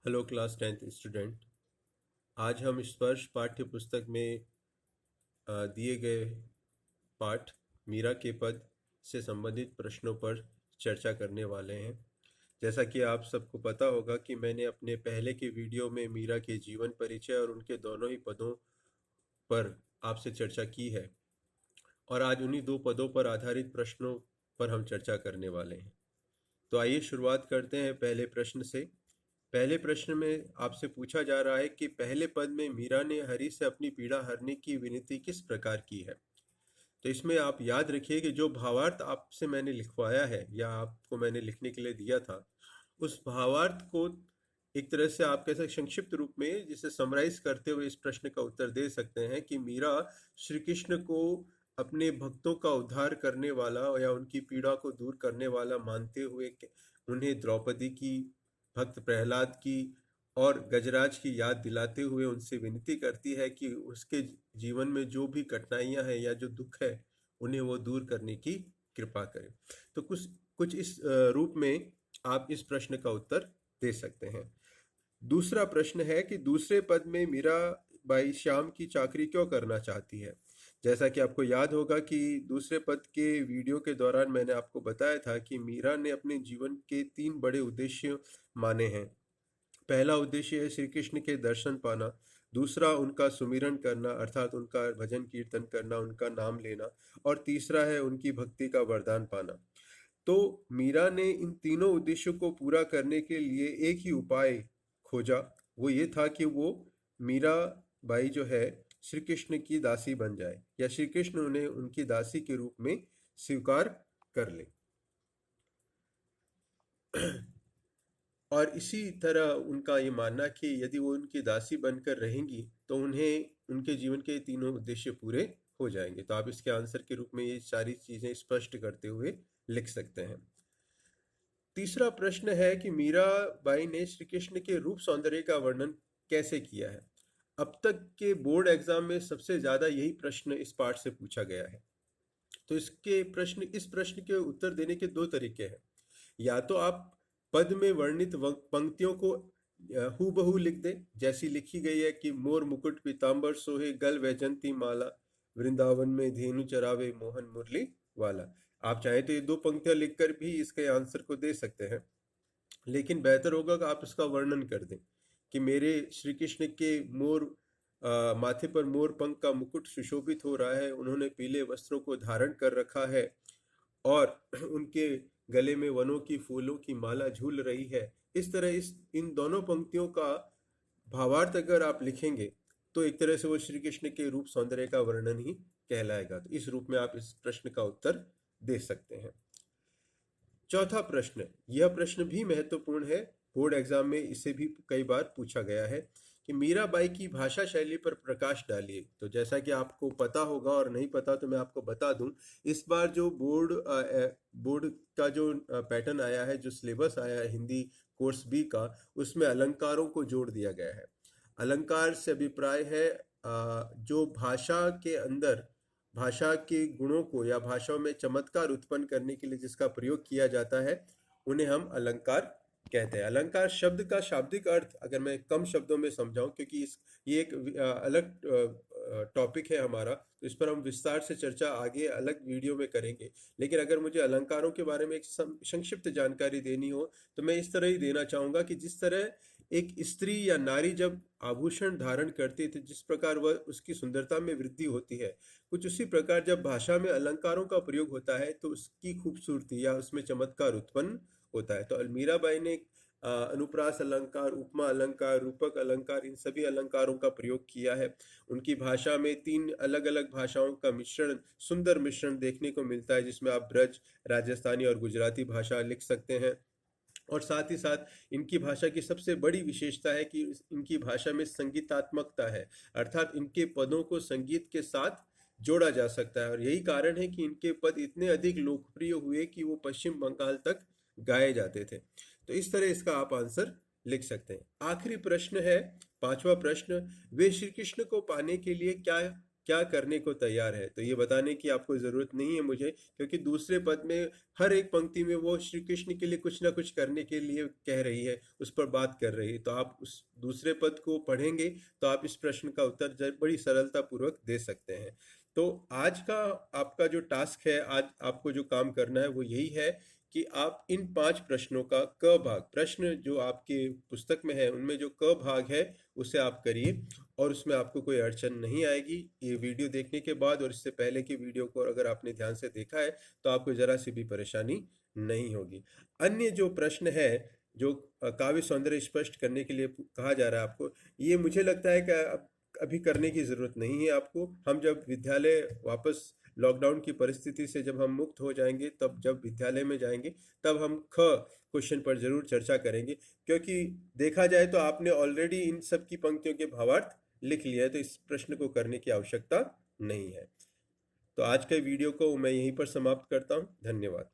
Hello class 10th student. आज हम स्पर्श पाठ्य पुस्तक में दिए गए पाठ मीरा के पद से संबंधित प्रश्नों पर चर्चा करने वाले हैं। जैसा कि आप सबको पता होगा कि मैंने अपने पहले के वीडियो में मीरा के जीवन परिचय और उनके दोनों ही पदों पर आपसे चर्चा की है और आज उन्हीं दो पदों पर आधारित प्रश्नों पर हम चर्चा करने वाले हैं। तो आइए शुरुआत करते हैं पहले प्रश्न से। पहले प्रश्न में आपसे पूछा जा रहा है कि पहले पद में मीरा ने हरि से अपनी पीड़ा हरने की विनती किस प्रकार की है। तो इसमें आप याद रखिए कि जो भावार्थ आपसे मैंने लिखवाया है या आपको मैंने लिखने के लिए दिया था, उस भावार्थ को एक तरह से आप कैसे संक्षिप्त रूप में जिसे समराइज करते हुए इस प्रश्न का उत्तर दे सकते हैं कि मीरा श्री कृष्ण को अपने भक्तों का उद्धार करने वाला या उनकी पीड़ा को दूर करने वाला मानते हुए उन्हें द्रौपदी की, भक्त प्रहलाद की और गजराज की याद दिलाते हुए उनसे विनती करती है कि उसके जीवन में जो भी कठिनाइयां हैं या जो दुख है उन्हें वो दूर करने की कृपा करें। तो कुछ कुछ इस रूप में आप इस प्रश्न का उत्तर दे सकते हैं। दूसरा प्रश्न है कि दूसरे पद में मीराबाई श्याम की चाकरी क्यों करना चाहती है। जैसा कि आपको याद होगा कि दूसरे पद के वीडियो के दौरान मैंने आपको बताया था कि मीरा ने अपने जीवन के 3 बड़े उद्देश्य माने हैं। पहला उद्देश्य है श्री कृष्ण के दर्शन पाना, दूसरा उनका सुमिरन करना अर्थात उनका भजन कीर्तन करना, उनका नाम लेना, और तीसरा है उनकी भक्ति का वरदान पाना। तो मीरा ने इन तीनों उद्देश्यों को पूरा करने के लिए एक ही उपाय खोजा। वो ये था कि वो मीरा बाई जो है श्री कृष्ण की दासी बन जाए या श्री कृष्ण उन्हें उनकी दासी के रूप में स्वीकार कर ले। और इसी तरह उनका ये मानना कि यदि वो उनकी दासी बनकर रहेंगी तो उन्हें उनके जीवन के तीनों उद्देश्य पूरे हो जाएंगे। तो आप इसके आंसर के रूप में ये सारी चीजें स्पष्ट करते हुए लिख सकते हैं। तीसरा प्रश्न है कि मीराबाई ने श्री कृष्ण के रूप सौंदर्य का वर्णन कैसे किया है। अब तक के बोर्ड एग्जाम में सबसे ज्यादा यही प्रश्न इस पाठ से पूछा गया है। तो इस प्रश्न के उत्तर देने के दो तरीके हैं। या तो आप पद में वर्णित पंक्तियों को हूबहू लिख दे, जैसी लिखी गई है कि मोर मुकुट पीतांबर सोहे गल वैजंती माला, वृंदावन में धेनु चरावे मोहन मुरली वाला। आप चाहे तो ये दो पंक्तियां लिखकर भी इसके आंसर को दे सकते हैं, लेकिन बेहतर होगा कि आप इसका वर्णन कर दें कि मेरे श्री कृष्ण के माथे पर मोर पंख का मुकुट सुशोभित हो रहा है, उन्होंने पीले वस्त्रों को धारण कर रखा है और उनके गले में वनों की फूलों की माला झूल रही है। इस तरह इन दोनों पंक्तियों का भावार्थ अगर आप लिखेंगे तो एक तरह से वो श्री कृष्ण के रूप सौंदर्य का वर्णन ही कहलाएगा। तो इस रूप में आप इस प्रश्न का उत्तर दे सकते हैं। चौथा प्रश्न, यह प्रश्न भी महत्वपूर्ण है, बोर्ड एग्जाम में इसे भी कई बार पूछा गया है कि मीराबाई की भाषा शैली पर प्रकाश डालिए। तो जैसा कि आपको पता होगा और नहीं पता तो मैं आपको बता दूं, इस बार जो बोर्ड का जो पैटर्न आया है, जो सिलेबस आया है हिंदी कोर्स बी का, उसमें अलंकारों को जोड़ दिया गया है। अलंकार से अभिप्राय है जो भाषा के अंदर भाषा के गुणों को या भाषाओं में चमत्कार उत्पन्न करने के लिए जिसका प्रयोग किया जाता है उन्हें हम अलंकार कहते हैं। अलंकार शब्द का शाब्दिक अर्थ अगर मैं कम शब्दों में समझाऊं, क्योंकि ये एक अलग टॉपिक है हमारा, तो इस पर हम विस्तार से चर्चा आगे अलग वीडियो में करेंगे। लेकिन अगर मुझे अलंकारों के बारे में एक संक्षिप्त जानकारी देनी हो तो मैं इस तरह ही देना चाहूंगा कि जिस तरह एक स्त्री या नारी जब आभूषण धारण करती थी, जिस प्रकार वह उसकी सुंदरता में वृद्धि होती है, कुछ उसी प्रकार जब भाषा में अलंकारों का प्रयोग होता है तो उसकी खूबसूरती या उसमें चमत्कार उत्पन्न होता है। तो मीराबाई ने अनुप्रास अलंकार, उपमा अलंकार, रूपक अलंकार, इन सभी अलंकारों का प्रयोग किया है। उनकी भाषा में 3 अलग अलग भाषाओं का मिश्रण, सुंदर मिश्रण देखने को मिलता है, जिसमें आप ब्रज, राजस्थानी और गुजराती भाषा लिख सकते हैं। और साथ ही साथ इनकी भाषा की सबसे बड़ी विशेषता है कि इनकी भाषा में संगीतात्मकता है, अर्थात इनके पदों को संगीत के साथ जोड़ा जा सकता है। और यही कारण है कि इनके पद इतने अधिक लोकप्रिय हुए कि वो पश्चिम बंगाल तक गाए जाते थे। तो इस तरह इसका आप आंसर लिख सकते हैं। आखिरी प्रश्न है, पांचवा प्रश्न, वे श्री कृष्ण को पाने के लिए क्या क्या करने को तैयार है। तो ये बताने की आपको ज़रूरत नहीं है मुझे, क्योंकि दूसरे पद में हर एक पंक्ति में वो श्री कृष्ण के लिए कुछ ना कुछ करने के लिए कह रही है, उस पर बात कर रही है। तो आप उस दूसरे पद को पढ़ेंगे तो आप इस प्रश्न का उत्तर बड़ी सरलता पूर्वक दे सकते हैं। तो आज का आपका जो टास्क है, आज आपको जो काम करना है वो यही है कि आप इन 5 प्रश्नों का क भाग, प्रश्न जो आपके पुस्तक में है उनमें जो क भाग है उसे आप करिए, और उसमें आपको कोई अड़चन नहीं आएगी। ये वीडियो देखने के बाद और इससे पहले की वीडियो को अगर आपने ध्यान से देखा है तो आपको ज़रा सी भी परेशानी नहीं होगी। अन्य जो प्रश्न है जो काव्य सौंदर्य स्पष्ट करने के लिए कहा जा रहा है आपको, ये मुझे लगता है कि अभी करने की ज़रूरत नहीं है आपको। हम जब विद्यालय वापस लॉकडाउन की परिस्थिति से जब हम मुक्त हो जाएंगे, तब जब विद्यालय में जाएंगे तब हम ख क्वेश्चन पर जरूर चर्चा करेंगे, क्योंकि देखा जाए तो आपने ऑलरेडी इन सब की पंक्तियों के भावार्थ लिख लिया है, तो इस प्रश्न को करने की आवश्यकता नहीं है। तो आज के वीडियो को मैं यहीं पर समाप्त करता हूँ। धन्यवाद।